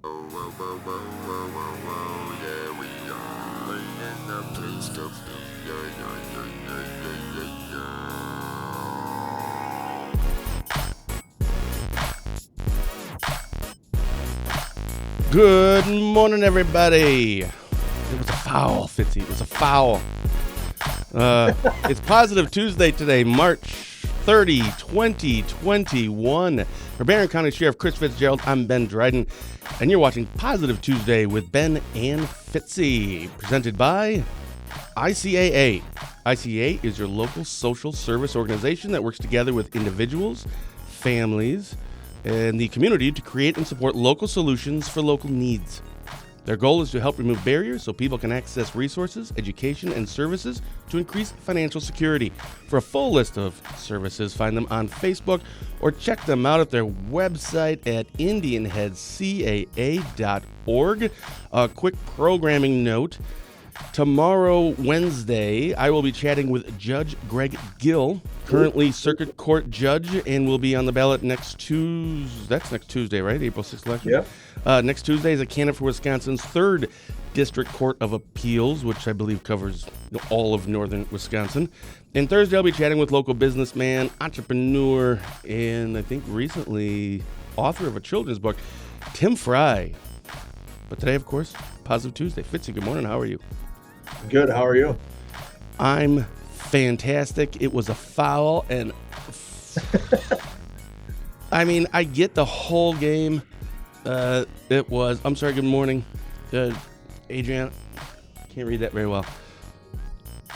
Whoa, whoa, whoa, whoa, whoa, whoa, whoa, yeah, we are in the place to be. Yeah, yeah, yeah, yeah, Good morning, everybody. It was a foul, Fitzy. It was a foul. It's Positive Tuesday today, March 30, 2021. For Barron County Sheriff Chris Fitzgerald, I'm Ben Dryden, and you're watching Positive Tuesday with Ben and Fitzy, presented by ICAA. ICAA is your local social service organization that works together with individuals, families, and the community to create and support local solutions for local needs. Their goal is to help remove barriers so people can access resources, education, and services to increase financial security. For a full list of services, find them on Facebook or check them out at their website at indianheadcaa.org. A quick programming note. Tomorrow, Wednesday, I will be chatting with Judge Greg Gill, currently Circuit Court Judge, and will be on the ballot next Tuesday. That's next Tuesday, right? April 6th election? Yep. Next Tuesday is a candidate for Wisconsin's 3rd District Court of Appeals, which I believe covers all of northern Wisconsin. And Thursday, I'll be chatting with local businessman, entrepreneur, and I think recently author of a children's book, Tim Fry. But today, of course, Positive Tuesday. Fitzy, good morning. How are you? Good. How are you? I'm fantastic. It was a foul, and I mean, I get the whole game. It was. I'm sorry. Good morning, Adrian. Can't read that very well.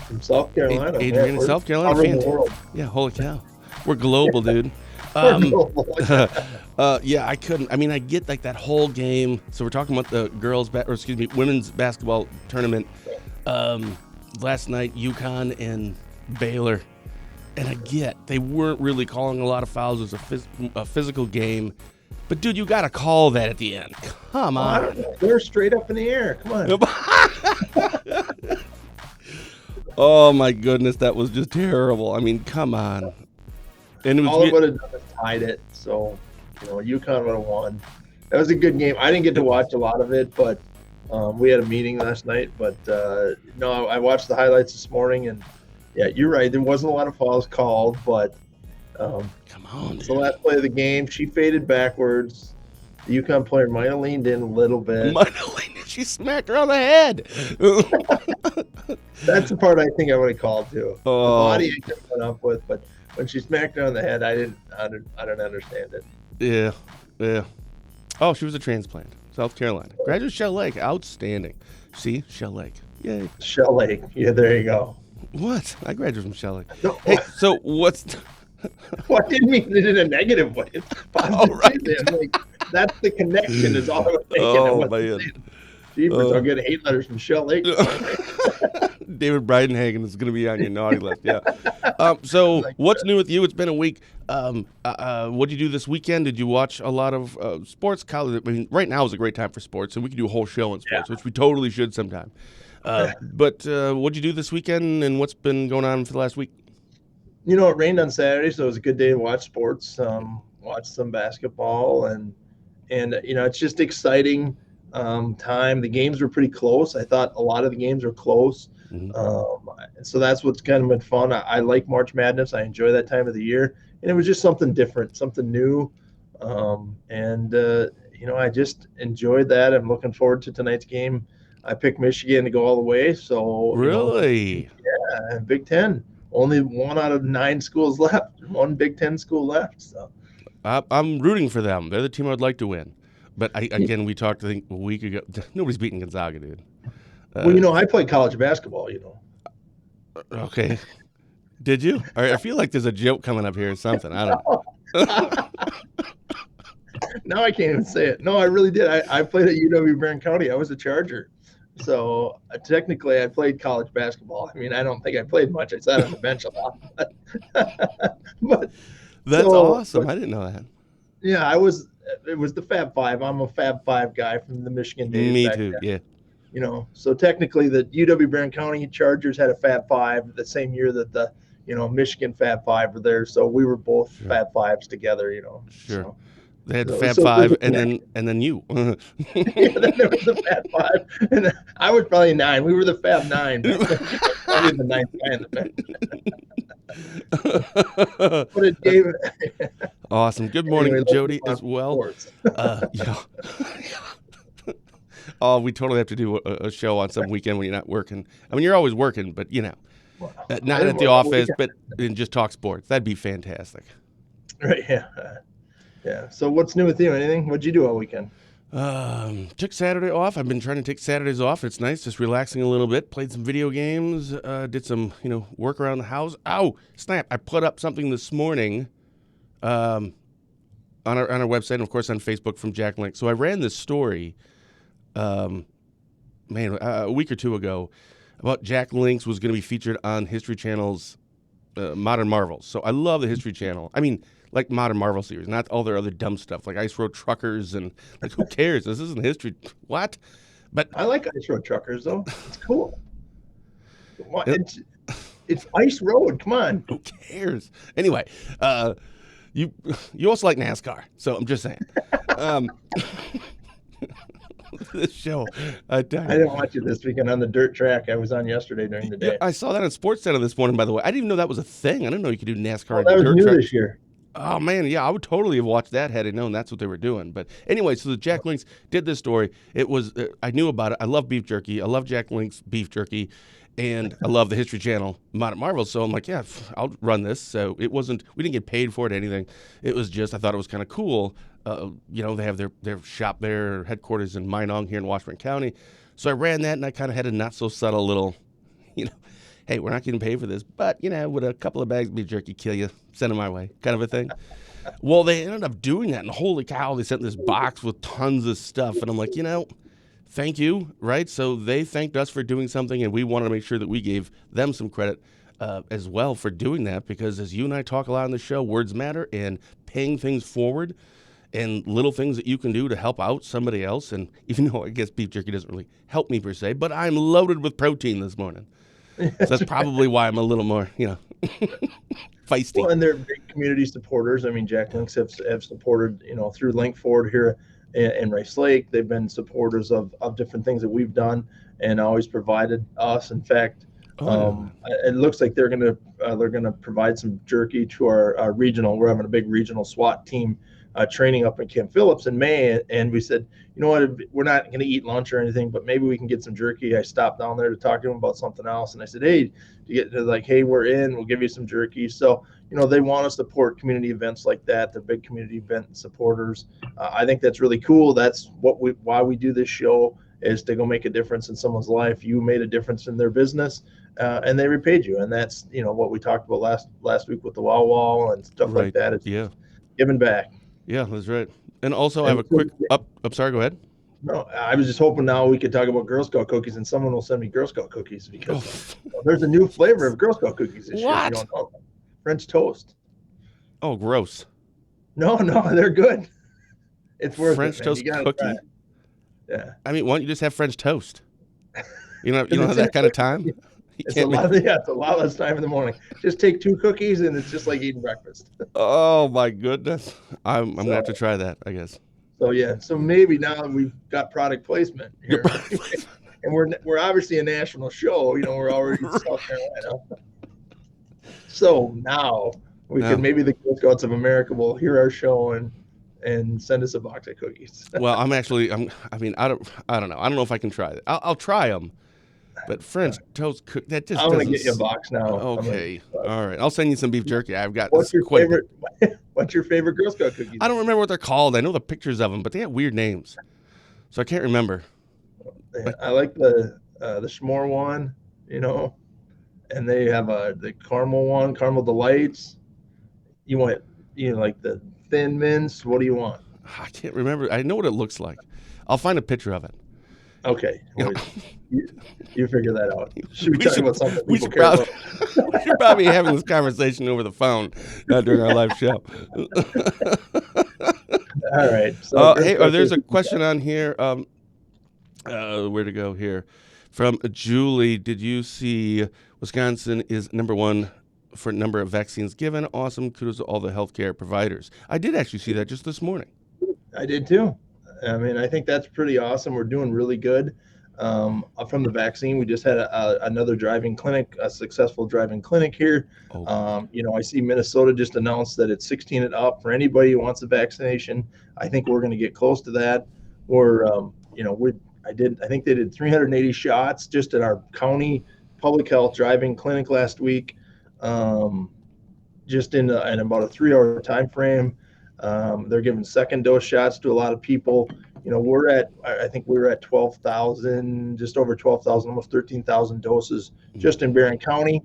From South Carolina. Adrian in South Carolina. Covering the world. Yeah, holy cow. We're global, dude. We're global. Yeah, I couldn't. I mean, I get like that whole game. So we're talking about the women's basketball tournament. Last night, UConn and Baylor, and I get they weren't really calling a lot of fouls. It was a physical game, but dude, you got to call that at the end. Come I on. don't know. They're straight up in the air. Come on. Oh my goodness, that was just terrible. I mean, come on. And it was All it would have done is tied it. So, UConn would have won. That was a good game. I didn't get to watch a lot of it, but we had a meeting last night. But no, I watched the highlights this morning, and yeah, you're right. There wasn't a lot of fouls called, but come on. it's the last play of the game. She faded backwards. The UConn player might have leaned in a little bit. She smacked her on the head. That's the part I think I would have called too. Oh. The body I could put up with, but when she smacked her on the head, I don't understand it. Yeah. Oh, she was a transplant. South Carolina. Graduate Shell Lake. Outstanding. See? Shell Lake. Yay. Shell Lake. Yeah, there you go. What? I graduated from Shell Lake. No, Hey, so what's... well, I didn't mean it in a negative way. It's positive. Oh, right. Like, that's the connection is all I was thinking. Oh, man. Jeepers, I'll get hate letters from Shell Lake. David Breidenhagen is going to be on your naughty list. Yeah. So what's new with you? It's been a week. What did you do this weekend? Did you watch a lot of sports? College? I mean, right now is a great time for sports, and we could do a whole show on sports, which we totally should sometime. But what did you do this weekend, and what's been going on for the last week? It rained on Saturday, so it was a good day to watch sports. Watch some basketball, and it's just exciting time. The games were pretty close. I thought a lot of the games were close. Mm-hmm. So that's what's kind of been fun. I like March Madness. I enjoy that time of the year, and it was just something different, something new. I just enjoyed that. I'm looking forward to tonight's game. I picked Michigan to go all the way. So Really? yeah, Big Ten. Only 1 out of 9 schools left. 1 Big Ten school left. So I'm rooting for them. They're the team I'd like to win. But we talked, I think, a week ago. Nobody's beating Gonzaga, dude. I played college basketball. Okay. Did you? I feel like there's a joke coming up here or something. I don't know. Now I can't even say it. No, I really did. I played at UW-Barron County. I was a Charger. So technically, I played college basketball. I mean, I don't think I played much. I sat on the bench a lot. But That's awesome. I didn't know that. Yeah, it was the Fab Five. I'm a Fab Five guy from the Michigan days. Me too, yeah. So technically the UW-Barron County Chargers had a Fab Five the same year that the, Michigan Fab Five were there. So we were both Fab Fives together, Sure. So. They had the So- Fab so Five, there's- and then you. yeah, then there was the Fab Five, and I was probably 9. We were the Fab 9. Probably the 9th guy in the bench. But it gave. Awesome. Good morning, Anyway, let's Jody, move on as to well. sports. Yeah. Oh, we totally have to do a show on some weekend when you're not working. I mean, you're always working, but Well, not I at the didn't work all office, but and just talk sports. That'd be fantastic. Right, yeah. Yeah. So what's new with you? Anything? What'd you do all weekend? Took Saturday off. I've been trying to take Saturdays off. It's nice, just relaxing a little bit. Played some video games. Did some, work around the house. Ow, snap! I put up something this morning, on our website, and of course on Facebook from Jack Link. So I ran this story, a week or two ago, about Jack Link's was going to be featured on History Channel's Modern Marvels. So I love the History Channel. I mean, like Modern Marvel series, not all their other dumb stuff like Ice Road Truckers and like who cares? This isn't history. What? But I like Ice Road Truckers though. It's cool. What? Yep. It's Ice Road. Come on. who cares? Anyway, you also like NASCAR, so I'm just saying. This show, I didn't watch it this weekend on the dirt track. I was on yesterday during the day. I saw that on Sports Center this morning. By the way, I didn't even know that was a thing. I didn't know you could do NASCAR Oh, on that was dirt new track. this year. Oh man, yeah, I would totally have watched that had I known that's what they were doing. But anyway, so the Jack Links did this story. It was I knew about it. I love beef jerky. I love Jack Link's beef jerky, and I love the History Channel Modern Marvel. So I'm like, yeah, I'll run this. So it wasn't. We didn't get paid for it or anything. It was just I thought it was kind of cool. They have their shop there, headquarters in Minong here in Washburn County. So I ran that, and I kind of had a not so subtle little, hey, we're not getting paid for this, but, would a couple of bags of beef jerky kill you? Send them my way, kind of a thing. Well, they ended up doing that, and holy cow, they sent this box with tons of stuff, and I'm like, thank you, right? So they thanked us for doing something, and we wanted to make sure that we gave them some credit as well for doing that, because as you and I talk a lot on the show, words matter, and paying things forward, and little things that you can do to help out somebody else, and even though I guess beef jerky doesn't really help me per se, but I'm loaded with protein this morning. So that's probably why I'm a little more, feisty. Well, and they're big community supporters. I mean, Jack Links have supported, through Link Ford here in Rice Lake. They've been supporters of different things that we've done and always provided us. In fact, it looks like they're gonna provide some jerky to our regional. We're having a big regional SWAT team training up in Camp Phillips in May, and we said, you know what, we're not going to eat lunch or anything, but maybe we can get some jerky. I stopped down there to talk to them about something else, and I said, hey, we're in, we'll give you some jerky. So, they want to support community events like that. They're big community event supporters. I think that's really cool. That's why we do this show, is to go make a difference in someone's life. You made a difference in their business, and they repaid you. And that's, what we talked about last week with the Wow Wall and stuff like that. It's giving back. Yeah, that's right. And also, I have a quick I'm sorry, go ahead. No, I was just hoping now we could talk about Girl Scout cookies, and someone will send me Girl Scout cookies, because there's a new flavor of Girl Scout cookies this year. If you don't know. French toast. Oh, gross. No, they're good. It's worth French it, toast cookie. Yeah. I mean, why don't you just have French toast? You don't have that kind of time. It's a lot less time in the morning. Just take 2 cookies, and it's just like eating breakfast. Oh my goodness! I'm gonna have to try that, I guess. So yeah, so maybe now we've got product placement here, and we're obviously a national show. We're already in South Carolina. So now maybe the Girl Scouts of America will hear our show and send us a box of cookies. Well, I don't know. I don't know if I can try that. I'll try them. But French toast cook, that just I'm doesn't. gonna get you a box now. Okay, all right. I'll send you some beef jerky. I've got. What's your favorite? What's your favorite Girl Scout cookies? I don't remember what they're called. I know the pictures of them, but they have weird names, so I can't remember. I like the s'more one, and they have the caramel one, caramel delights. You want like the thin mints? What do you want? I can't remember. I know what it looks like. I'll find a picture of it. Okay. You figure that out. Should we talk about something we should probably be having this conversation over the phone during our live show. All right. So hey, there's a question on here. Where to go here? From Julie. Did you see Wisconsin is number 1 for number of vaccines given? Awesome. Kudos to all the healthcare providers. I did actually see that just this morning. I did too. I mean, I think that's pretty awesome. We're doing really good. From the vaccine, we just had another driving clinic, a successful driving clinic here. Oh, I see Minnesota just announced that it's 16 and up for anybody who wants a vaccination. I think we're going to get close to that. We're, I think they did 380 shots just at our county public health driving clinic last week. Just in about a 3 hour time frame. They're giving second dose shots to a lot of people. I think we were at 12,000, just over 12,000, almost 13,000 doses just in Barron County.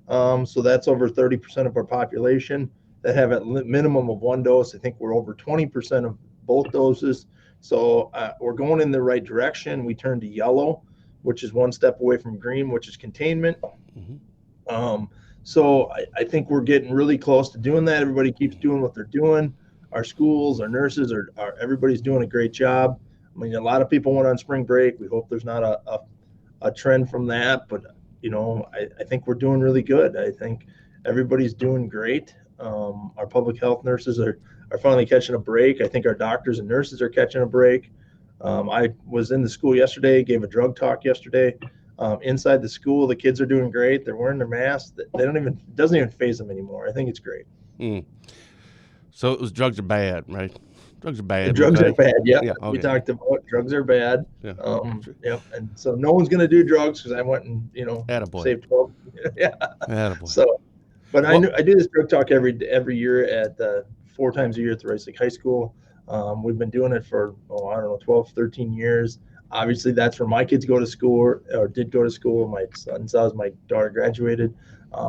So that's over 30% of our population that have a minimum of one dose. I think we're over 20% of both doses. So we're going in the right direction. We turned to yellow, which is one step away from green, which is containment. So I think we're getting really close to doing that. Everybody keeps doing what they're doing. Our schools, our nurses, everybody's doing a great job. I mean, a lot of people went on spring break. We hope there's not a trend from that, but I think we're doing really good. I think everybody's doing great. Our public health nurses are finally catching a break. I think our doctors and nurses are catching a break. I was in the school yesterday, gave a drug talk yesterday. Inside the school, the kids are doing great. They're wearing their masks. It doesn't even faze them anymore. I think it's great. So it was drugs are bad, right? Drugs are bad. Drugs are bad. Yep. Yeah. Okay. We talked about drugs are bad. Yeah. Yep. And so no one's going to do drugs because I went and saved 12. Yeah. Attaboy. So, but I do this drug talk every year at 4 times a year at the Rice Lake High School. We've been doing it for 12, 13 years. Obviously, that's where my kids go to school or did go to school. My son's as my daughter graduated.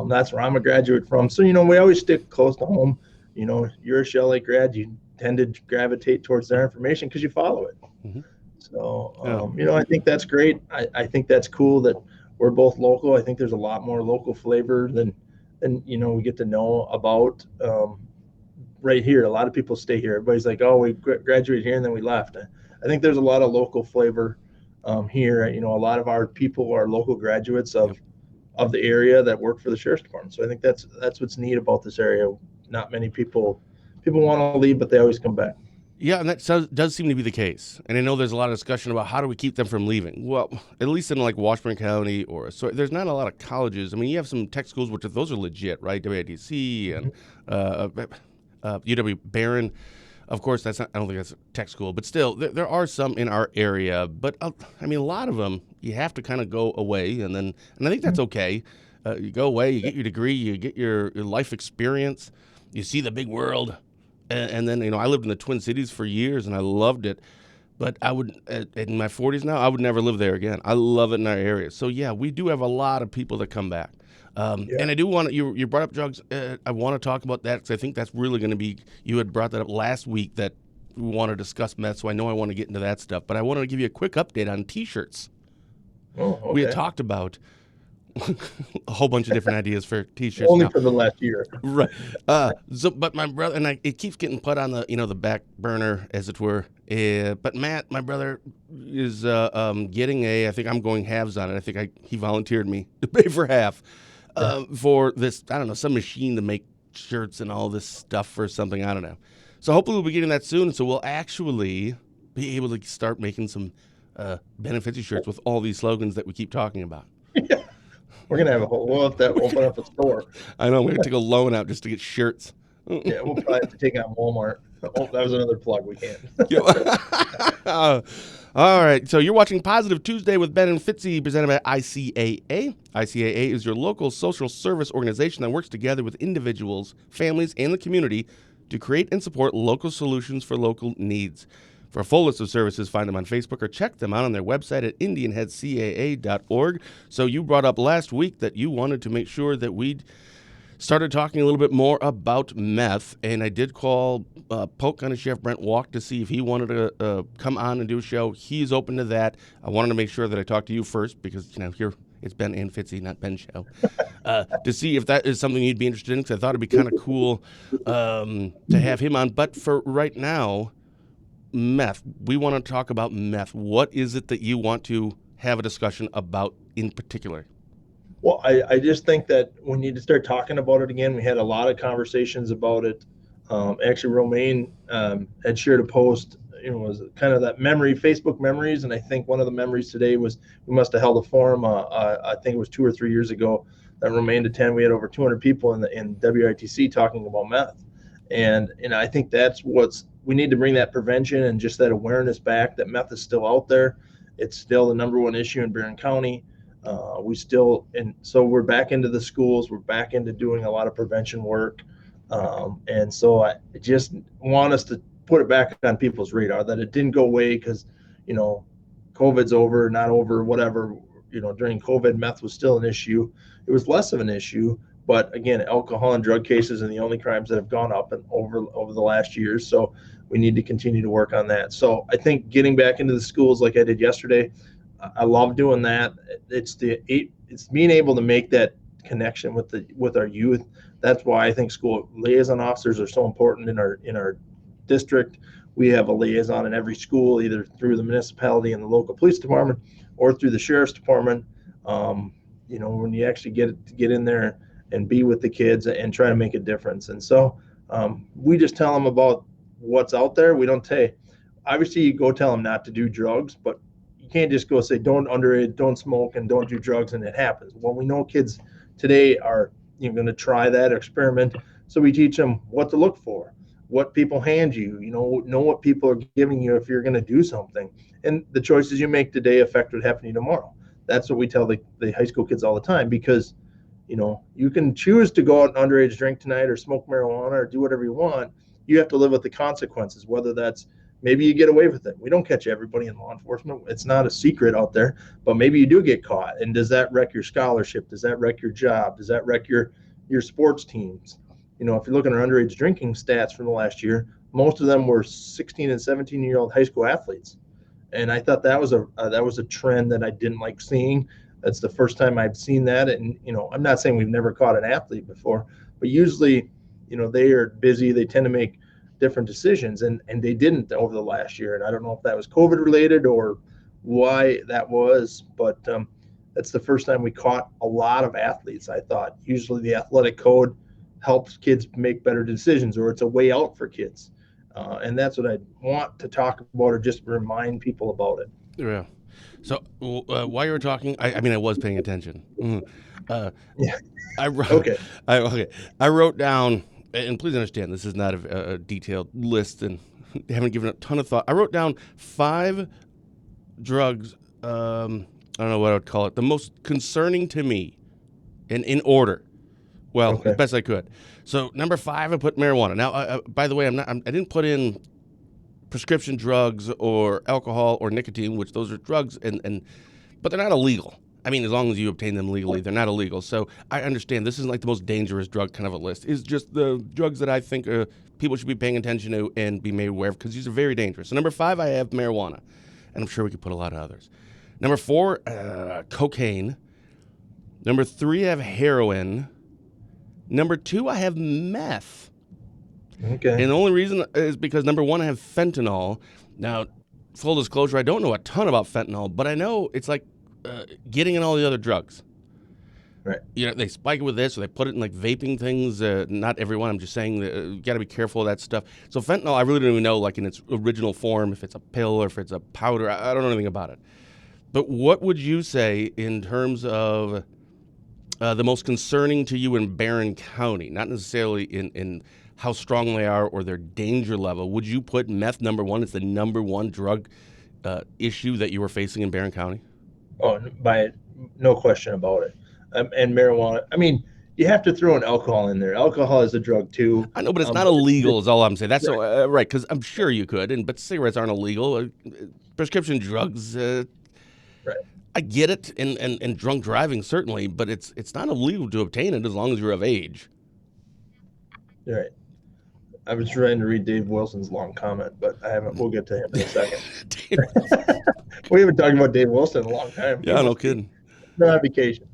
That's where I'm a graduate from. So, we always stick close to home. You're a Shell Lake grad. You tend to gravitate towards their information because you follow it. Mm-hmm. So, I think that's great. I think that's cool that we're both local. I think there's a lot more local flavor than we get to know about right here. A lot of people stay here. Everybody's like, oh, we graduated here and then we left. I think there's a lot of local flavor here. A lot of our people are local graduates of the area that work for the sheriff's department. So I think that's what's neat about this area. Not many people want to leave, but they always come back. Yeah, and that does seem to be the case. And I know there's a lot of discussion about how do we keep them from leaving. Well, at least in like Washburn County there's not a lot of colleges. I mean, you have some tech schools, those are legit, right? WITC and UW Barron. Of course, I don't think that's a tech school, but still, there are some in our area. But a lot of them, you have to kind of go away, and I think that's okay. You go away, you get your degree, you get your life experience, you see the big world, and then I lived in the Twin Cities for years, and I loved it. But I would, in my 40s now, I would never live there again. I love it in our area. So yeah, we do have a lot of people that come back. And I do want to, you brought up drugs. I want to talk about that because I think that's really going to be, you had brought that up last week that we want to discuss meth, so I know I want to get into that stuff. But I wanted to give you a quick update on T-shirts. Oh, okay. We had talked about a whole bunch of different ideas for T-shirts. Only for the last year. Right. But my brother, and it keeps getting put on the, the back burner, as it were. But Matt, my brother, is getting I think I'm going halves on it. I think he volunteered me to pay for half. For this, I don't know, some machine to make shirts and all this stuff for something, I don't know. So hopefully we'll be getting that soon, so we'll actually be able to start making some Ben and Fitzy shirts with all these slogans that we keep talking about. Yeah. We're going to have we'll have to open up a store. I know, we have to go loan out just to get shirts. Yeah, we'll probably have to take on Walmart. Oh, that was another plug. We can't. All right, so you're watching Positive Tuesday with Ben and Fitzy, presented by ICAA. ICAA is your local social service organization that works together with individuals, families, and the community to create and support local solutions for local needs. For a full list of services, find them on Facebook or check them out on their website at indianheadcaa.org. So you brought up last week that you wanted to make sure that we'd started talking a little bit more about meth, and I did call Polk County Sheriff Brent Walk to see if he wanted to come on and do a show. He's open to that. I wanted to make sure that I talked to you first because, here it's Ben and Fitzy, not Ben's show, to see if that is something you'd be interested in, because I thought it'd be kind of cool to have him on. But for right now, meth. We want to talk about meth. What is it that you want to have a discussion about in particular? Well, I just think that we need to start talking about it again. We had a lot of conversations about it. Actually, Romaine had shared a post, was kind of that memory, Facebook memories. And I think one of the memories today was we must have held a forum. I think it was 2 or 3 years ago that remained to 10. We had over 200 people in WITC talking about meth. And I think that's we need to bring that prevention and just that awareness back that meth is still out there. It's still the number one issue in Barron County. So we're back into the schools. We're back into doing a lot of prevention work. And so I just want us to put it back on people's radar that it didn't go away because, COVID's over, not over, whatever. During COVID, meth was still an issue. It was less of an issue, but again, alcohol and drug cases are the only crimes that have gone up over the last years. So we need to continue to work on that. So I think getting back into the schools like I did yesterday, I love doing that. It's being able to make that connection with our youth. That's why I think school liaison officers are so important in our district. We have a liaison in every school, either through the municipality and the local police department or through the sheriff's department. When you actually get in there and be with the kids and try to make a difference. And so we just tell them about what's out there. We don't obviously you go tell them not to do drugs, but you can't just go say don't underage, don't smoke, and don't do drugs, and it happens. Well, we know kids today are going to try that experiment, so we teach them what to look for, what people hand you, know what people are giving you if you're going to do something, and the choices you make today affect what happens to you tomorrow. That's what we tell the high school kids all the time, because you can choose to go out and underage drink tonight or smoke marijuana or do whatever you want. You have to live with the consequences, whether that's maybe you get away with it. We don't catch everybody in law enforcement. It's not a secret out there, but maybe you do get caught. And does that wreck your scholarship? Does that wreck your job? Does that wreck your sports teams? If you're looking at our underage drinking stats from the last year, most of them were 16 and 17-year-old high school athletes. And I thought that was a trend that I didn't like seeing. That's the first time I've seen that. And, I'm not saying we've never caught an athlete before, but usually, they are busy. They tend to make different decisions, and they didn't over the last year. And I don't know if that was COVID related or why that was, but that's the first time we caught a lot of athletes. I thought usually the athletic code helps kids make better decisions, or it's a way out for kids. And that's what I want to talk about, or just remind people about it. Yeah. So while you were talking, I was paying attention. Mm-hmm. Yeah. Okay. I wrote down, and please understand, this is not a detailed list, and I haven't given a ton of thought. I wrote down 5 drugs. I don't know what I would call it. The most concerning to me, in order. Well, as best I could. So number 5, I put marijuana. Now, by the way, I didn't put in prescription drugs or alcohol or nicotine, which those are drugs, but they're not illegal. As long as you obtain them legally, they're not illegal. So I understand this isn't like the most dangerous drug kind of a list. It's just the drugs that I think people should be paying attention to and be made aware of, because these are very dangerous. So number 5, I have marijuana, and I'm sure we could put a lot of others. Number 4, cocaine. Number 3, I have heroin. Number 2, I have meth. Okay. And the only reason is because number 1, I have fentanyl. Now, full disclosure, I don't know a ton about fentanyl, but I know it's like getting in all the other drugs. Right. They spike it with this, or they put it in like vaping things. Not everyone. I'm just saying that you got to be careful of that stuff. So fentanyl, I really don't even know, like in its original form, if it's a pill or if it's a powder. I don't know anything about it. But what would you say in terms of the most concerning to you in Barron County? Not necessarily in how strong they are or their danger level. Would you put meth number 1 as the number 1 drug issue that you were facing in Barron County? Oh, no question about it. And marijuana. You have to throw an alcohol in there. Alcohol is a drug too. I know, but it's not illegal. Is all I'm saying. That's right. Right, because I'm sure you could. But cigarettes aren't illegal. Prescription drugs. Right. I get it, and drunk driving certainly, but it's not illegal to obtain it as long as you're of age. Right. I was trying to read Dave Wilson's long comment, but I haven't. We'll get to him in a second. We haven't talked about Dave Wilson in a long time. Yeah, no kidding. No on vacation.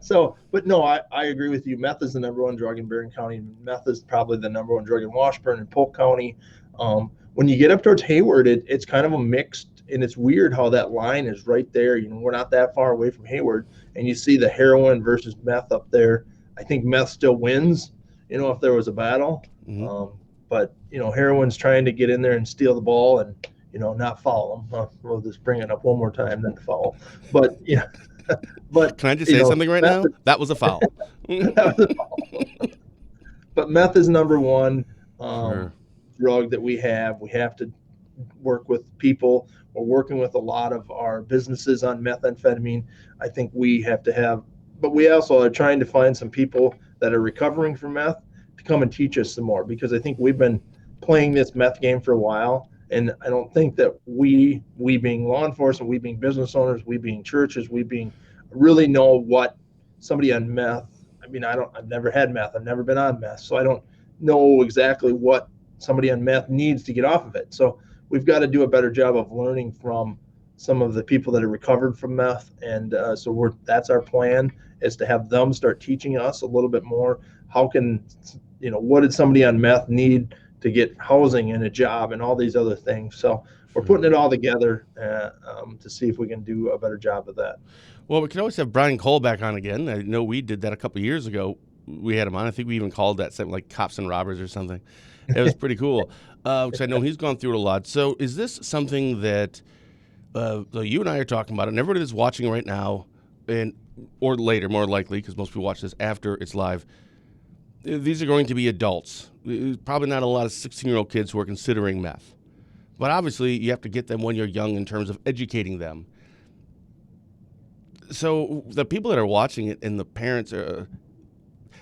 So, but no, I agree with you. Meth is the number 1 drug in Barron County. Meth is probably the number 1 drug in Washburn and Polk County. When you get up towards Hayward, it's kind of a mixed, and it's weird how that line is right there. We're not that far away from Hayward, and you see the heroin versus meth up there. I think meth still wins, if there was a battle. Mm-hmm. but heroin's trying to get in there and steal the ball and not foul them. We'll just bring it up one more time, then foul. But but Can I just say something right now? That was a foul. that was a foul. But meth is number one Sure. drug that we have. We have to work with people. We're working with a lot of our businesses on methamphetamine. I think we have to have, but we also are trying to find some people that are recovering from meth to come and teach us some more, because I think we've been playing this meth game for a while. And I don't think that we being law enforcement, we being business owners, we being churches, we being really know what somebody on meth. I mean, I've never had meth. I've never been on meth. So I don't know exactly what somebody on meth needs to get off of it. So we've got to do a better job of learning from some of the people that are recovered from meth. And so that's our plan, is to have them start teaching us a little bit more. How can, what did somebody on meth need to get housing and a job and all these other things? So we're putting it all together to see if we can do a better job of that. Well, we can always have Brian Cole back on again. I know we did that a couple of years ago. We had him on. I think we even called that something like Cops and Robbers or something. It was pretty cool, because I know he's gone through it a lot. So is this something that you and I are talking about, and everybody that's watching right now, or later, more likely, because most people watch this after it's live, these are going to be adults. Probably not a lot of 16-year-old kids who are considering meth. But obviously, you have to get them when you're young in terms of educating them. So the people that are watching it and the parents are,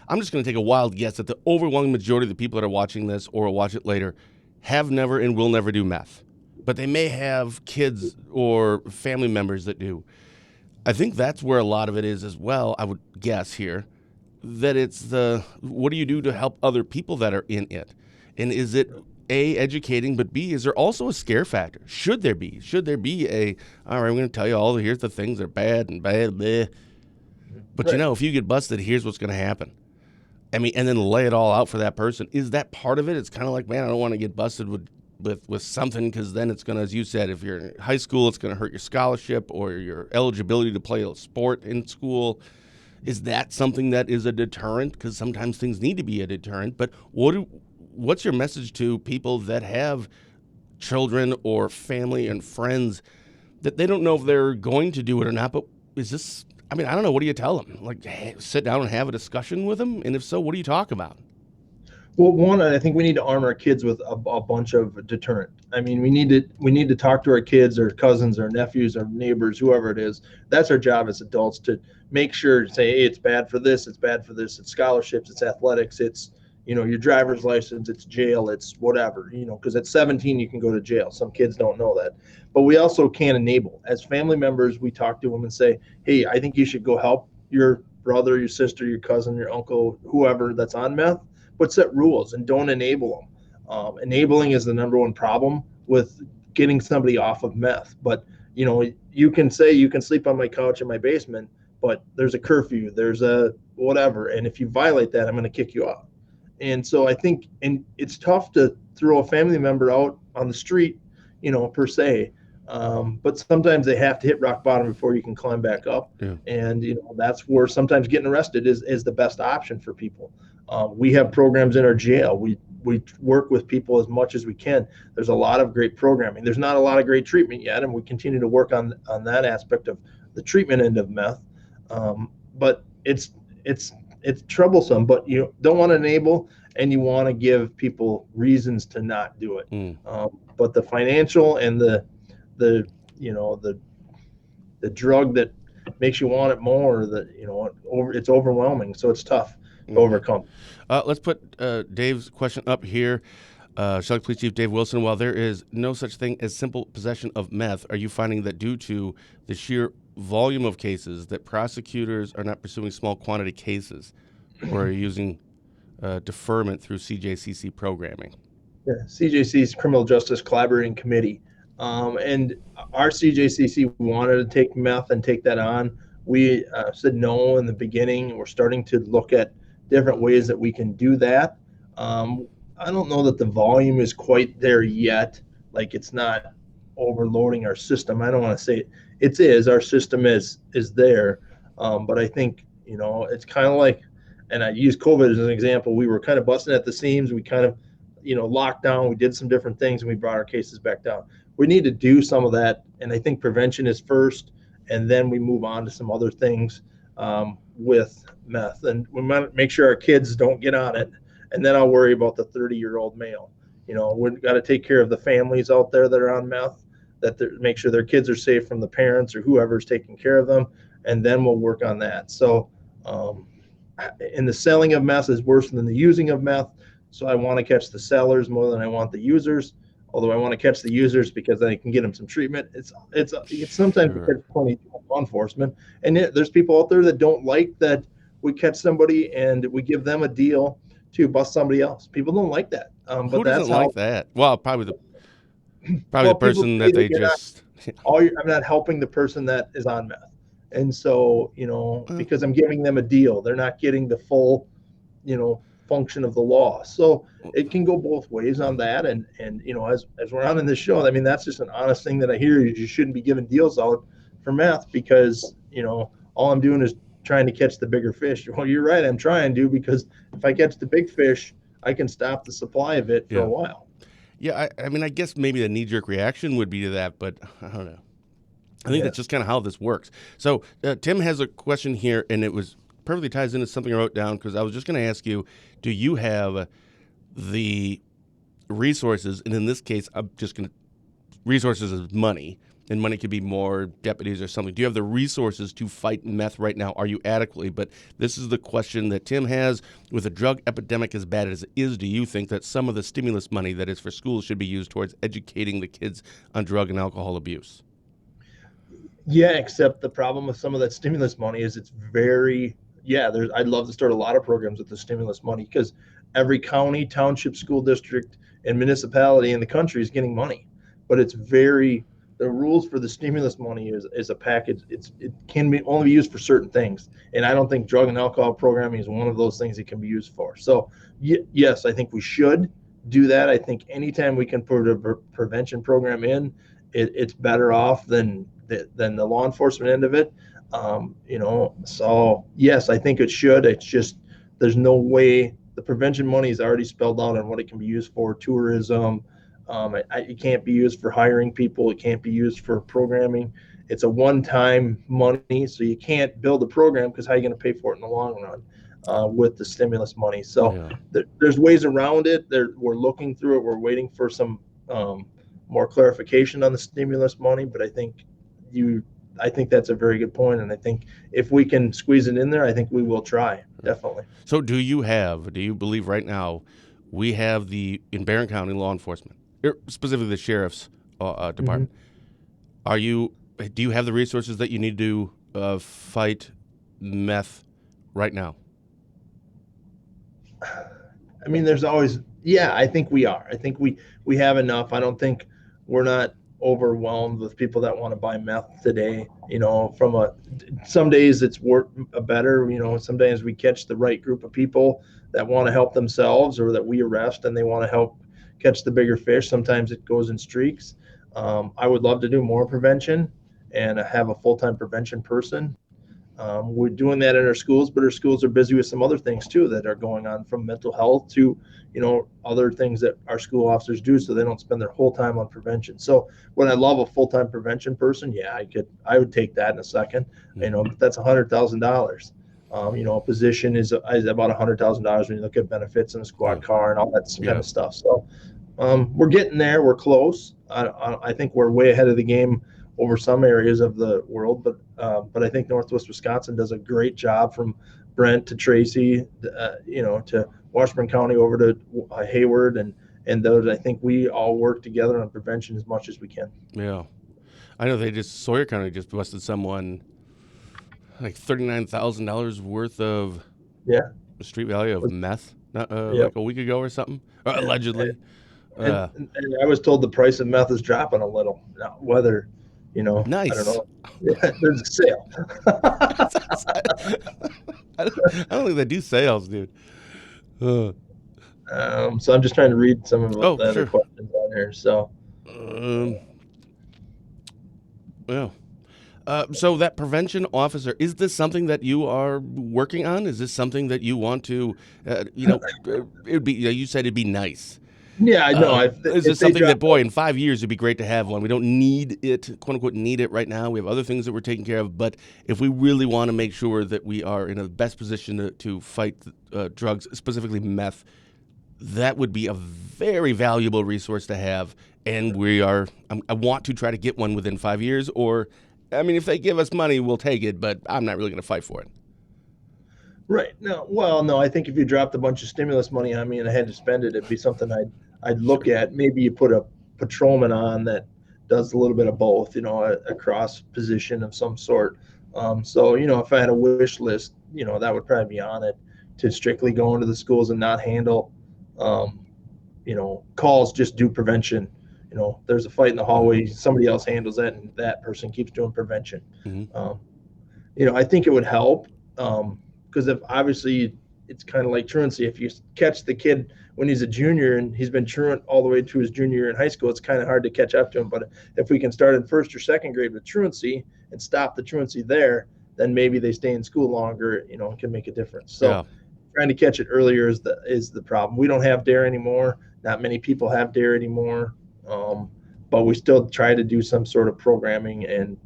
I'm just going to take a wild guess that the overwhelming majority of the people that are watching this or will watch it later have never and will never do meth. But they may have kids or family members that do. I think that's where a lot of it is as well, I would guess here, that it's what do you do to help other people that are in it? And is it A, educating, but B, is there also a scare factor? Should there be? Should there be all right, I'm going to tell you here's the things that are bad and bad, bleh. But Right. if you get busted, here's what's going to happen. I mean, and then lay it all out for that person. Is that part of it? It's kind of like, man, I don't want to get busted with something, because then it's going to, as you said, if you're in high school, it's going to hurt your scholarship or your eligibility to play a sport in school. Is that something that is a deterrent? Because sometimes things need to be a deterrent. But what's your message to people that have children or family and friends that they don't know if they're going to do it or not? But is this, I mean, I don't know. What do you tell them? Like, hey, sit down and have a discussion with them? And if so, what do you talk about? Well, one, I think we need to arm our kids with a bunch of deterrent. I mean, we need to talk to our kids, or cousins, or nephews, or neighbors, whoever it is. That's our job as adults, to make sure to say, hey, it's bad for this, it's bad for this, it's scholarships, it's athletics, it's your driver's license, it's jail, it's whatever. Because at 17 you can go to jail. Some kids don't know that, but we also can enable. As family members, we talk to them and say, hey, I think you should go help your brother, your sister, your cousin, your uncle, whoever that's on meth. But set rules and don't enable them. Enabling is the number one problem with getting somebody off of meth. But you can say you can sleep on my couch in my basement, but there's a curfew, there's a whatever, and if you violate that, I'm going to kick you out. And so I think, and it's tough to throw a family member out on the street, per se. But sometimes they have to hit rock bottom before you can climb back up. Yeah. And that's where sometimes getting arrested is the best option for people. We have programs in our jail. We work with people as much as we can. There's a lot of great programming. There's not a lot of great treatment yet, and we continue to work on that aspect of the treatment end of meth. But it's troublesome. But you don't want to enable, and you want to give people reasons to not do it. But the financial and the drug that makes you want it more, it's overwhelming. So it's tough to overcome. Let's put Dave's question up here. Shelby Police Chief Dave Wilson, while there is no such thing as simple possession of meth, are you finding that due to the sheer volume of cases that prosecutors are not pursuing small quantity cases, or are using deferment through CJCC programming? Yeah, CJC's Criminal Justice Collaborating Committee. And our CJCC wanted to take meth and take that on. We said no in the beginning. We're starting to look at different ways that we can do that. I don't know that the volume is quite there yet. Like, it's not overloading our system. I don't want to say it is. Our system is there. But I think, it's kind of like, and I use COVID as an example. We were kind of busting at the seams. We kind of, lockdown. We did some different things, and we brought our cases back down. We need to do some of that, and I think prevention is first, and then we move on to some other things with meth. And we might make sure our kids don't get on it, and then I'll worry about the 30-year-old male. We've got to take care of the families out there that are on meth, make sure their kids are safe from the parents or whoever's taking care of them, and then we'll work on that. So, and the selling of meth is worse than the using of meth. So I want to catch the sellers more than I want the users. Although I want to catch the users because then I can get them some treatment. It's sometimes Sure. catch 20 law enforcement, and there's people out there that don't like that we catch somebody and we give them a deal to bust somebody else. People don't like that. But Who that's doesn't how. like that? Well, probably the Well, person people that say they you're not just. I'm not helping the person that is on meth, and so because I'm giving them a deal, they're not getting the full, function of the law. So it can go both ways on that. And as we're on in this show, I mean, that's just an honest thing that I hear. You shouldn't be giving deals out for meth because all I'm doing is trying to catch the bigger fish. Well, you're right, I'm trying to, because if I catch the big fish, I can stop the supply of it for a while. Yeah, I mean, I guess maybe a knee-jerk reaction would be to that, but I don't know. I think that's just kind of how this works. So Tim has a question here, and it was perfectly ties into something I wrote down because I was just going to ask you, do you have the resources, and in this case, I'm just going to, resources is money, and money could be more deputies or something. Do you have the resources to fight meth right now? Are you adequately? But this is the question that Tim has. With a drug epidemic as bad as it is, do you think that some of the stimulus money that is for schools should be used towards educating the kids on drug and alcohol abuse? Yeah, except the problem with some of that stimulus money is it's very, I'd love to start a lot of programs with the stimulus money because every county, township, school district, and municipality in the country is getting money. But the rules for the stimulus money is a package. It can be only be used for certain things. And I don't think drug and alcohol programming is one of those things it can be used for. So yes, I think we should do that. I think anytime we can put a prevention program in, it's better off than the law enforcement end of it. So yes, I think it should. It's just, there's no way. The prevention money is already spelled out on what it can be used for: tourism. It can't be used for hiring people. It can't be used for programming. It's a one-time money, so you can't build a program because how are you going to pay for it in the long run with the stimulus money? So there's ways around it. We're looking through it. We're waiting for some more clarification on the stimulus money, but I think that's a very good point, and I think if we can squeeze it in there, I think we will try, definitely. So do you believe right now we have in Barron County law enforcement, specifically the sheriff's department, do you have the resources that you need to fight meth right now? I mean, there's always, I think we are. I think we have enough. I don't think we're not overwhelmed with people that want to buy meth today. Some days it's work better. Some days we catch the right group of people that want to help themselves or that we arrest and they want to help catch the bigger fish. Sometimes it goes in streaks. I would love to do more prevention and have a full-time prevention person. We're doing that in our schools, but our schools are busy with some other things too that are going on, from mental health to, other things that our school officers do, so they don't spend their whole time on prevention. So when I love a full-time prevention person, I would take that in a second. But that's $100,000. A position is about $100,000 when you look at benefits and a squad car and all that kind of stuff. So we're getting there. We're close. I think we're way ahead of the game over some areas of the world, but I think Northwest Wisconsin does a great job, from Brent to Tracy, to Washburn County over to Hayward, and those. I think we all work together on prevention as much as we can. Yeah, I know Sawyer County just busted someone like $39,000 worth of street value of meth, like a week ago or something, allegedly. And I was told the price of meth is dropping a little now. Whether nice. I don't know. Yeah, there's a sale. I don't think they do sales, dude. So I'm just trying to read some of the other questions on here. So, so that prevention officer, is this something that you are working on? Is this something that you want to, it would be? You said it'd be nice. Yeah, I know. Is this If they something that, drop, boy, in 5 years it'd be great to have one? We don't need it, quote unquote, need it right now. We have other things that we're taking care of. But if we really want to make sure that we are in the best position to fight drugs, specifically meth, that would be a very valuable resource to have. And I want to try to get one within 5 years. Or, I mean, if they give us money, we'll take it. But I'm not really going to fight for it. right? No, well, no. I think if you dropped a bunch of stimulus money on me and I had to spend it, it'd be something I'd look at. Maybe you put a patrolman on that does a little bit of both, a cross position of some sort. So, if I had a wish list, that would probably be on it, to strictly go into the schools and not handle, calls, just do prevention. There's a fight in the hallway, somebody else handles that, and that person keeps doing prevention. I think it would help, because if obviously it's kind of like truancy. If you catch the kid when he's a junior and he's been truant all the way to his junior year in high school, it's kind of hard to catch up to him. But if we can start in first or second grade with truancy and stop the truancy there, then maybe they stay in school longer, and can make a difference. So trying to catch it earlier is the problem. We don't have DARE anymore. Not many people have DARE anymore. But we still try to do some sort of programming and,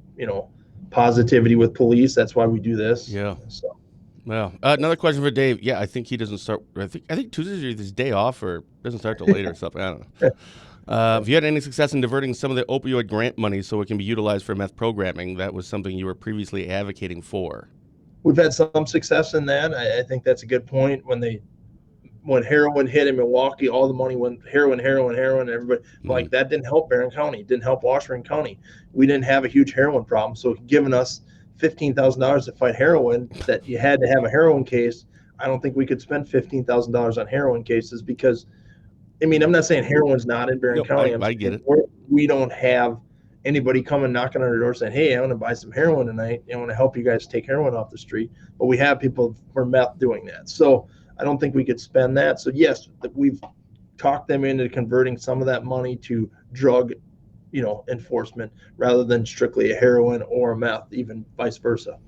positivity with police. That's why we do this. Yeah. So. Well, another question for Dave. Yeah, I think he doesn't start. I think Tuesdays are his day off, or doesn't start till later or something. I don't know. Have you had any success in diverting some of the opioid grant money so it can be utilized for meth programming? That was something you were previously advocating for. We've had some success in that. I think that's a good point. When heroin hit in Milwaukee, all the money went heroin. Everybody like that didn't help Barron County, didn't help Washburn County. We didn't have a huge heroin problem, so giving us $15,000 to fight heroin, that you had to have a heroin case. I don't think we could spend $15,000 on heroin cases, because, I'm not saying heroin's not in Barron County. I get it. We don't have anybody coming knocking on our door saying, "Hey, I want to buy some heroin tonight. I want to help you guys take heroin off the street." But we have people for meth doing that. So I don't think we could spend that. So yes, we've talked them into converting some of that money to drug, enforcement, rather than strictly a heroin or a meth, even vice versa.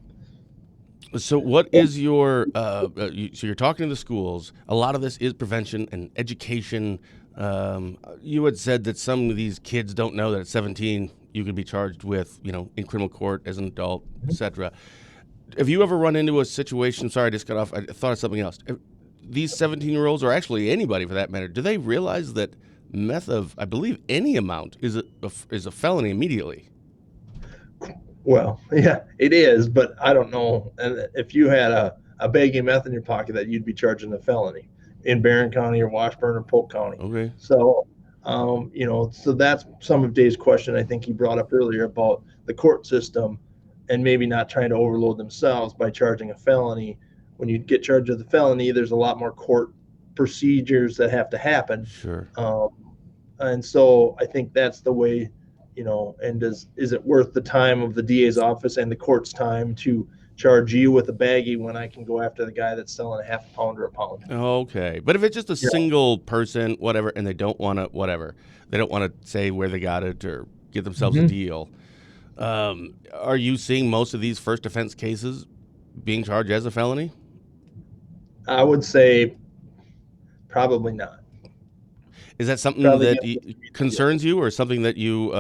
So what is your, so you're talking to the schools. A lot of this is prevention and education. You had said that some of these kids don't know that at 17 you could be charged with, in criminal court as an adult, etc. Have you ever run into a situation, sorry, I just got off, I thought of something else. These 17-year-olds, or actually anybody for that matter, do they realize that meth of, I believe, any amount is a felony immediately? Well, yeah, it is, but I don't know. And if you had a bag of meth in your pocket, that you'd be charging a felony in Barron County or Washburn or Polk County. Okay. So, so that's some of Dave's question. I think he brought up earlier about the court system and maybe not trying to overload themselves by charging a felony. When you get charged with a felony, there's a lot more court procedures that have to happen. Sure. And so I think that's the way, and is it worth the time of the DA's office and the court's time to charge you with a baggie when I can go after the guy that's selling a half a pound or a pound? Okay. But if it's just a single person, whatever, and they don't want to say where they got it or give themselves a deal, are you seeing most of these first offense cases being charged as a felony? I would say probably not. Is that something that concerns you, or something that you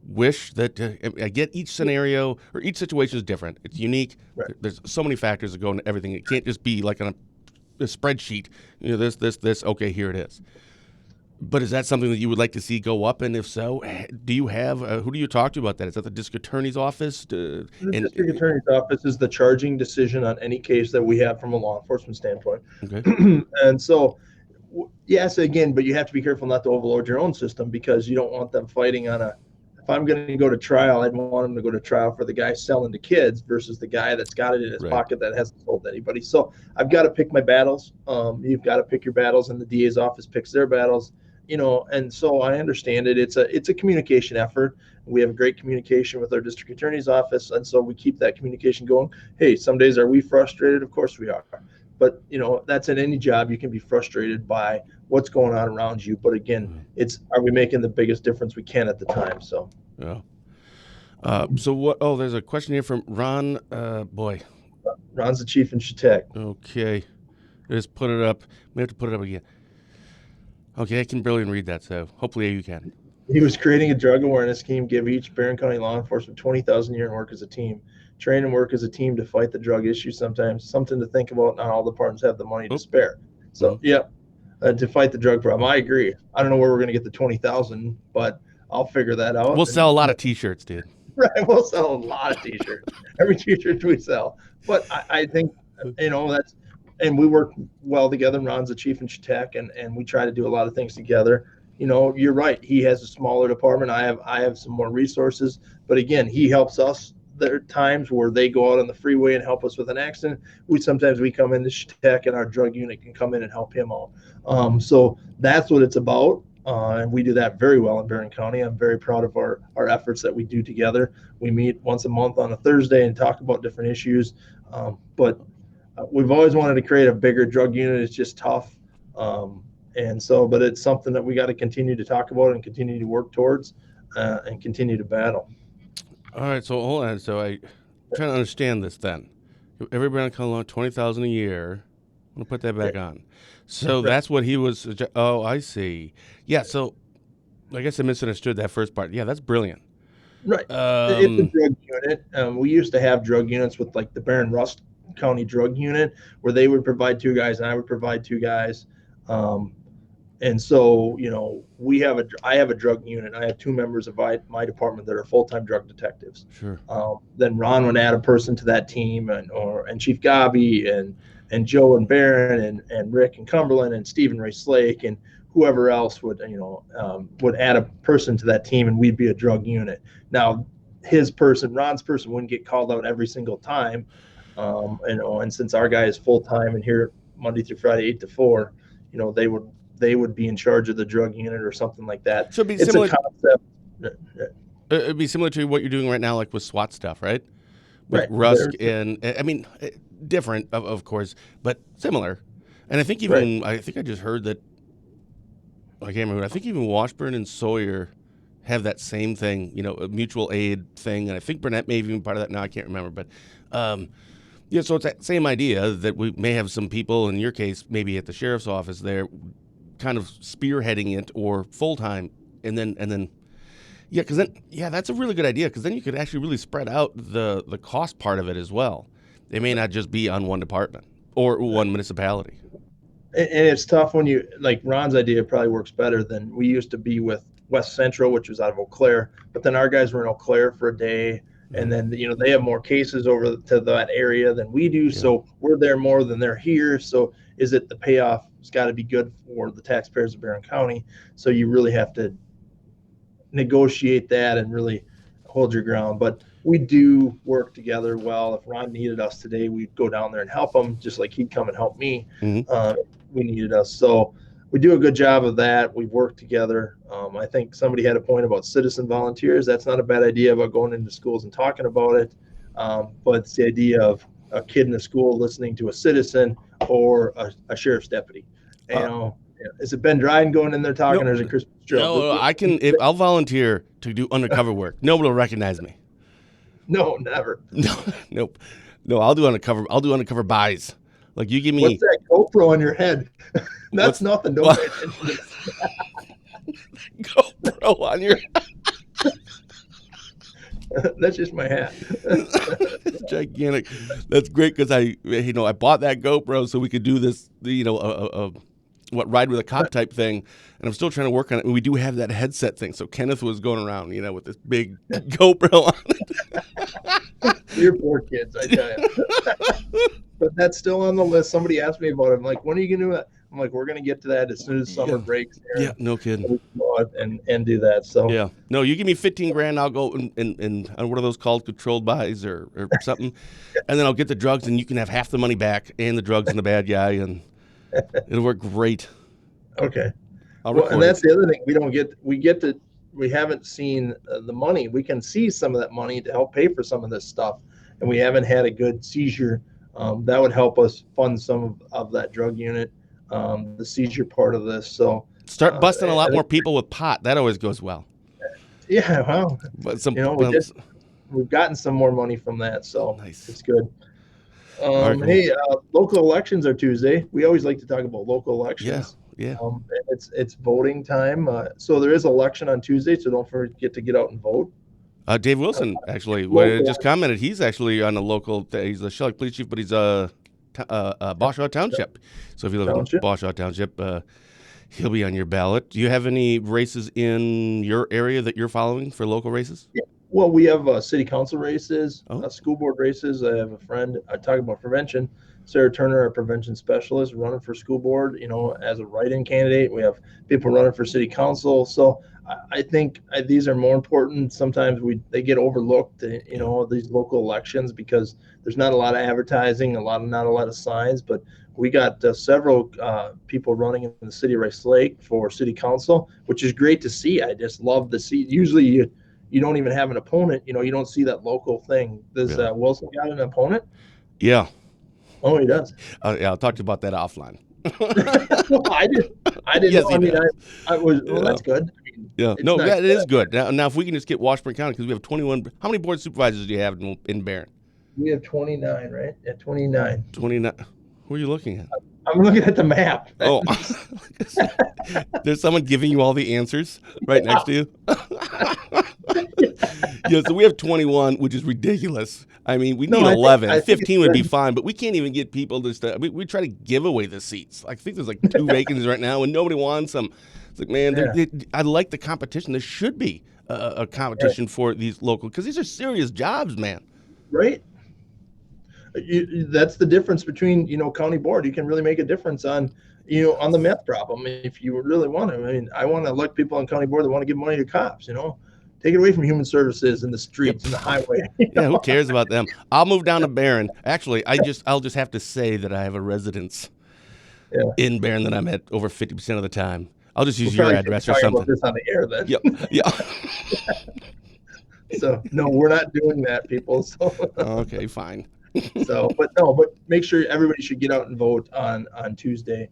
wish that I get? Each scenario or each situation is different. It's unique. Right. There's so many factors that go into everything. It can't just be like on a spreadsheet. This. Okay, here it is. But is that something that you would like to see go up? And if so, do you have who do you talk to about that? Is that the district attorney's office? The district attorney's office is the charging decision on any case that we have from a law enforcement standpoint. Okay. And so, yes, again, but you have to be careful not to overload your own system, because you don't want them fighting on if I'm going to go to trial, I'd want them to go to trial for the guy selling to kids versus the guy that's got it in his pocket that hasn't sold to anybody. So I've got to pick my battles. You've got to pick your battles, and the DA's office picks their battles. And so I understand it. It's a communication effort. We have great communication with our district attorney's office, and so we keep that communication going. Hey, some days are we frustrated? Of course we are. But, that's in any job. You can be frustrated by what's going on around you. But again, are we making the biggest difference we can at the time? So, yeah. So what? Oh, there's a question here from Ron. Ron's the chief in Chautauqua. Okay. Just put it up. We have to put it up again. Okay, I can barely read that, so hopefully you can. He was creating a drug awareness scheme, give each Barron County law enforcement 20,000 a year and work as a team. Train and work as a team to fight the drug issue sometimes. Something to think about. Not all departments have the money to Oh. spare. So, Mm-hmm. yeah, to fight the drug problem. I agree. I don't know where we're going to get the 20,000, but I'll figure that out. We'll sell a lot of T-shirts, dude. Right, we'll sell a lot of T-shirts. Every T-shirt we sell. But I think, that's, and we work well together. Ron's the chief in Chautauqua, and we try to do a lot of things together. You're right. He has a smaller department. I have some more resources, but again, he helps us. There are times where they go out on the freeway and help us with an accident. Sometimes we come into Chautauqua and our drug unit can come in and help him out. So that's what it's about. And we do that very well in Barron County. I'm very proud of our efforts that we do together. We meet once a month on a Thursday and talk about different issues. But we've always wanted to create a bigger drug unit. It's just tough. But it's something that we got to continue to talk about and continue to work towards and continue to battle. All right, so hold on. So I'm trying to understand this then. Everybody on 20,000 a year. I'm gonna put that back on. So that's what he was. Oh, I see. Yeah. So I guess I misunderstood that first part. Yeah, that's brilliant. Right. It's a drug unit. We used to have drug units with like the Barron Rust County Drug Unit, where they would provide 2 guys and I would provide 2 guys. And so, I have a drug unit. I have 2 members of my department that are full-time drug detectives. Sure. Then Ron would add a person to that team, and Chief Gabi and Joe and Barron and Rick and Cumberland and Stephen Ray Slake and whoever else would add a person to that team, and we'd be a drug unit. Now, Ron's person wouldn't get called out every single time. And since our guy is full-time and here Monday through Friday, 8 to 4, they would be in charge of the drug unit or something like that. So it'd be similar. It'd be similar to what you're doing right now, like with SWAT stuff, right? With Right. Rusk and different, of course, but similar. And I think even I just heard that. I can't remember. I think even Washburn and Sawyer have that same thing, a mutual aid thing. And I think Burnett may have been part of that. Now I can't remember, but. So it's that same idea that we may have some people, in your case, maybe at the sheriff's office there, kind of spearheading it or full-time, and then, because then, that's a really good idea, because then you could actually really spread out the cost part of it as well. It may not just be on one department or one municipality. And it's tough when Ron's idea probably works better than we used to be with West Central, which was out of Eau Claire, but then our guys were in Eau Claire for a day. And then, they have more cases over to that area than we do. Yeah. So we're there more than they're here. So the payoff has got to be good for the taxpayers of Barron County. So you really have to negotiate that and really hold your ground. But we do work together well. If Ron needed us today, we'd go down there and help him, just like he'd come and help me. Mm-hmm. We needed us. So we do a good job of that. We've worked together. I think somebody had a point about citizen volunteers. That's not a bad idea about going into schools and talking about it. But it's the idea of a kid in a school listening to a citizen or a sheriff's deputy. Is it Ben Dryden going in there talking, or is it Chris Fitzgerald? No, I'll volunteer to do undercover work. Nobody will recognize me. No, never. Nope. No, I'll do undercover buys. Like, you give me. What's that GoPro on your head? That's nothing. Don't pay attention to that. GoPro on your head. That's just my hat. It's gigantic. That's great, because I bought that GoPro so we could do this, ride with a cop type thing, and I'm still trying to work on it. And we do have that headset thing. So Kenneth was going around, with this big GoPro on it. Your poor kids, I tell you. But that's still on the list. Somebody asked me about it. I'm like, when are you going to do that? I'm like, we're going to get to that as soon as summer breaks. Yeah, no kidding. And do that. So yeah, no, you give me $15,000, I'll go and what are those called, controlled buys or something, and then I'll get the drugs, and you can have half the money back and the drugs and the bad guy, and it'll work great. Okay. And that's the other thing we haven't seen the money. We can see some of that money to help pay for some of this stuff, and we haven't had a good seizure. That would help us fund some of that drug unit, the seizure part of this. So start busting a lot more people with pot. That always goes well. Yeah, well, but we've gotten some more money from that, so nice. It's good. Right, cool. Hey, local elections are Tuesday. We always like to talk about local elections. Yeah. It's voting time. So there is election on Tuesday, so don't forget to get out and vote. Dave Wilson actually Local. just commented. He's actually on a local. He's a Shelley police chief, but he's Boshaw Township. So if you live in Township. Boshaw Township, he'll be on your ballot. Do you have any races in your area that you're following for local races? Yeah. Well, we have city council races, Oh. school board races. I have a friend. I talk about prevention. Sarah Turner, our prevention specialist, running for school board. As a write-in candidate, we have people running for city council. So I think these are more important. Sometimes they get overlooked. These local elections because there's not a lot of advertising, not a lot of signs. But we got several people running in the city of Rice Lake for city council, which is great to see. I just love to see. Usually you don't even have an opponent. You don't see that local thing. Does Wilson got an opponent? Yeah. Oh, he does. Yeah, I'll talk to you about that offline. Well, I didn't Yes, know. he does. I was. Well, that's good. Yeah, no, that is good. Now, if we can just get Washburn County, because we have 21. How many board supervisors do you have in Barron? We have 29, right? Yeah, 29. 29. Who are you looking at? I'm looking at the map. Oh, there's someone giving you all the answers right next to you. Yeah, so we have 21, which is ridiculous. I mean, we need 11. I think 15 would be fine, but we can't even get people to. We try to give away the seats. I think there's like 2 vacancies right now, and nobody wants them. It's like, man, I like the competition. There should be a competition for these local, because these are serious jobs, man. Right. That's the difference between county board. You can really make a difference on on the meth problem if you really want to. I mean, I want to elect people on county board that want to give money to cops. Take it away from human services and the streets and the highway. Yeah, who cares about them? I'll move down to Barron. Actually, I'll just have to say that I have a residence in Barron that I'm at over 50% of the time. I'll just use your address or something. About this on the air then. Yeah. So no, we're not doing that, people. So okay, fine. But make sure everybody should get out and vote on Tuesday.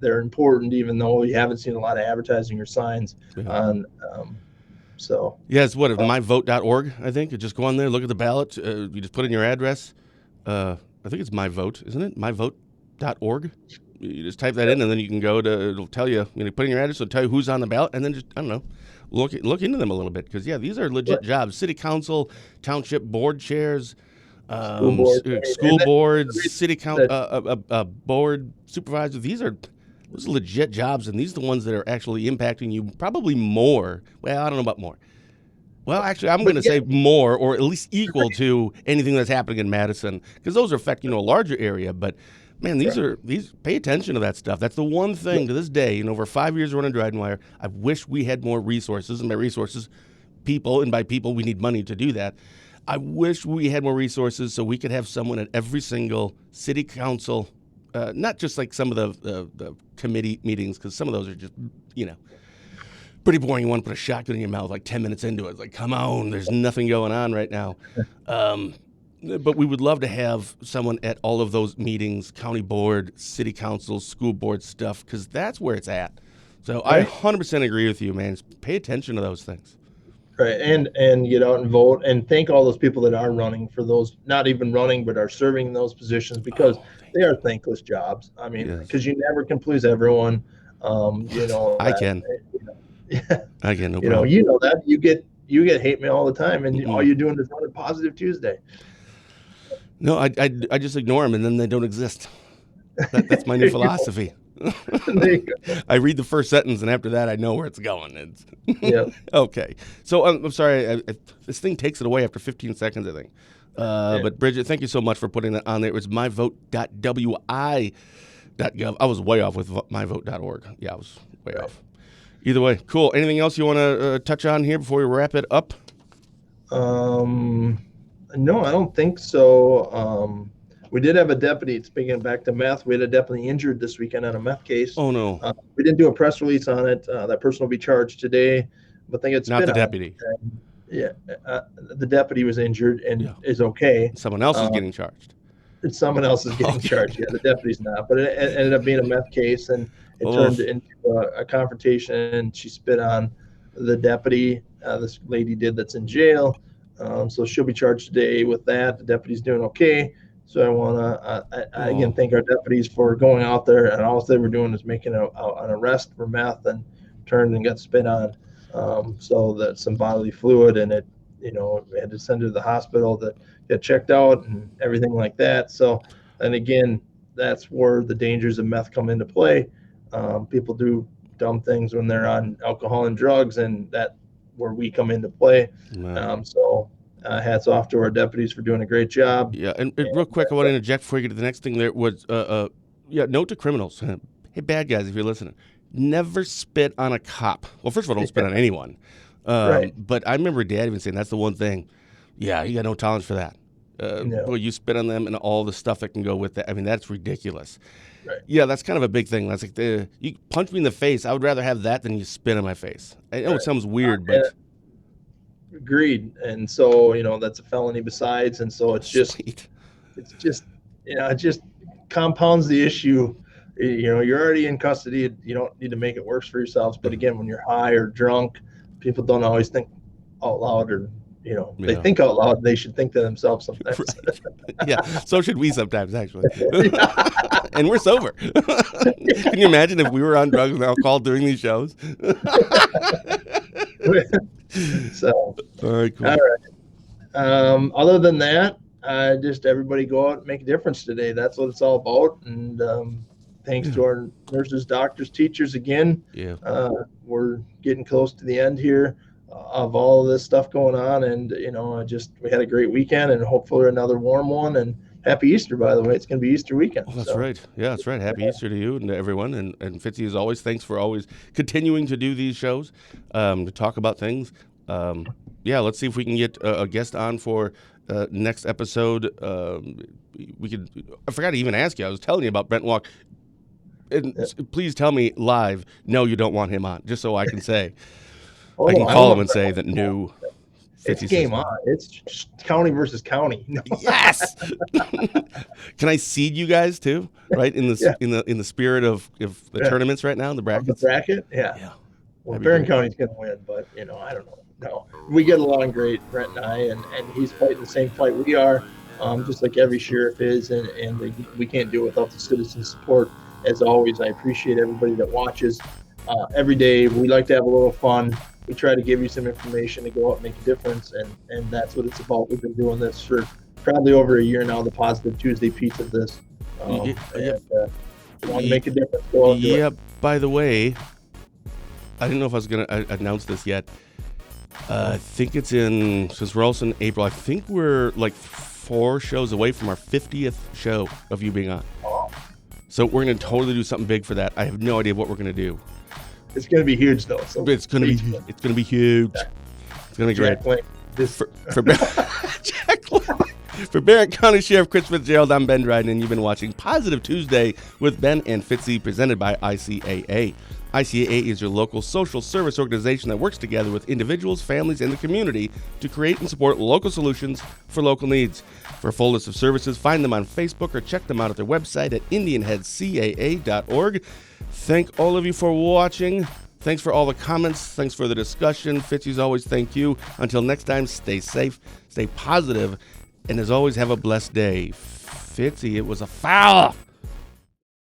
They're important, even though you haven't seen a lot of advertising or signs on. Yeah, it's myvote.org, I think. You just go on there, look at the ballot. You just put in your address. I think it's my vote, isn't it? Myvote.org. You just type that in, and then you can go to. It'll tell you. Put in your address. It'll tell you who's on the ballot, and then just look into them a little bit, because these are legit jobs. City council, township board chairs, school boards, city council, board supervisor. Those are legit jobs, and these are the ones that are actually impacting you probably more. Well, I don't know about more. Well, actually, I'm going to say more, or at least equal to anything that's happening in Madison, because those affect a larger area. But man, these pay attention to that stuff. That's the one thing to this day. For 5 years running DrydenWire, I wish we had more resources, and by resources, people, and by people, we need money to do that. I wish we had more resources so we could have someone at every single city council. Not just like some of the committee meetings, because some of those are just, pretty boring. You want to put a shotgun in your mouth like 10 minutes into it. It's like, come on, there's nothing going on right now. But we would love to have someone at all of those meetings, county board, city council, school board stuff, because that's where it's at. So I 100% agree with you, man. Just pay attention to those things. Right, and get out and vote, and thank all those people that are running for those, not even running, but are serving in those positions, because they are thankless jobs. I mean, because you never can please everyone. I can. I can. No problem. That you get hate mail all the time, and all you're doing is running Positive Tuesday. No, I just ignore them, and then they don't exist. That's my new philosophy. I read the first sentence, and after that, I know where it's going. Okay. So I'm sorry. This thing takes it away after 15 seconds, I think. But Bridget, thank you so much for putting that on there. It was myvote.wi.gov. I was way off with myvote.org. Yeah, I was way off. Either way, cool. Anything else you want to touch on here before we wrap it up? No, I don't think so. We did have a deputy, speaking back to meth, we had a deputy injured this weekend on a meth case. Oh, no. We didn't do a press release on it. That person will be charged today, but they get spit on. Not the deputy. The deputy was injured and is okay. Someone else is getting charged. Someone else is getting charged. Yeah, the deputy's not. But it ended up being a meth case, and it turned into a confrontation, and she spit on the deputy. This lady did, that's in jail. So she'll be charged today with that. The deputy's doing okay. So I want to again thank our deputies for going out there, and all they were doing is making an arrest for meth, and turned and got spit on, so that some bodily fluid, and it, we had to send her to the hospital to get checked out and everything like that. So, and again, that's where the dangers of meth come into play. People do dumb things when they're on alcohol and drugs, and that where we come into play. Wow. So hats off to our deputies for doing a great job. Yeah, and real quick, I want to interject before you get to the next thing. There was, note to criminals. Hey, bad guys, if you're listening, never spit on a cop. Well, first of all, don't spit on anyone. Right. But I remember Dad even saying that's the one thing. Yeah, you got no tolerance for that. No. Boy, you spit on them and all the stuff that can go with that. I mean, that's ridiculous. Right. Yeah, that's kind of a big thing. That's like you punch me in the face. I would rather have that than you spit on my face. I know it sounds weird, but agreed. And so, that's a felony besides. And so it just compounds the issue. You're already in custody. You don't need to make it worse for yourselves. But again, when you're high or drunk, people don't always think out loud, or, they think out loud. They should think to themselves sometimes. Right. Yeah, so should we sometimes, actually. And we're sober. Can you imagine if we were on drugs and alcohol doing these shows? So, all right, cool. All right. Other than that, just everybody go out and make a difference today. That's what it's all about. And thanks to our nurses, doctors, teachers again. Yeah. We're getting close to the end here of all of this stuff going on. And, we had a great weekend, and hopefully another warm one. And happy Easter, by the way. It's going to be Easter weekend. Oh, that's right. Yeah, that's right. Happy Easter to you and to everyone. And Fitzy, as always, thanks for always continuing to do these shows, to talk about things. Let's see if we can get a guest on for next episode. We could. I forgot to even ask you. I was telling you about Brent Walk. And please tell me live, no, you don't want him on, just so I can say. I can call him and say that no. It's game on. It's county versus county. Yes. Can I seed you guys too? Right in the spirit of the tournaments right now in the brackets. The bracket, yeah. Well, Barron County's going to win, but I don't know. No, we get along great, Brent and I, and he's fighting the same fight we are, just like every sheriff is, and we can't do it without the citizen support. As always, I appreciate everybody that watches every day. We like to have a little fun. We try to give you some information to go out and make a difference, and that's what it's about. We've been doing this for probably over a year now, the Positive Tuesday piece of this. Want to make a difference. Go out and do it. By the way, I didn't know if I was going to announce this yet. I think it's since we're also in April, I think we're like 4 shows away from our 50th show of you being on. So we're going to totally do something big for that. I have no idea what we're going to do. It's going to be huge, though. So it's going to be huge. It's going to be great. For Barron County Sheriff Chris Fitzgerald, I'm Ben Dryden, and you've been watching Positive Tuesday with Ben and Fitzy, presented by ICAA. ICAA is your local social service organization that works together with individuals, families, and the community to create and support local solutions for local needs. For a full list of services, find them on Facebook or check them out at their website at indianheadcaa.org. Thank all of you for watching. Thanks for all the comments. Thanks for the discussion. Fitzy's always thank you. Until next time, stay safe, stay positive, and as always, have a blessed day. Fitzy, it was a foul.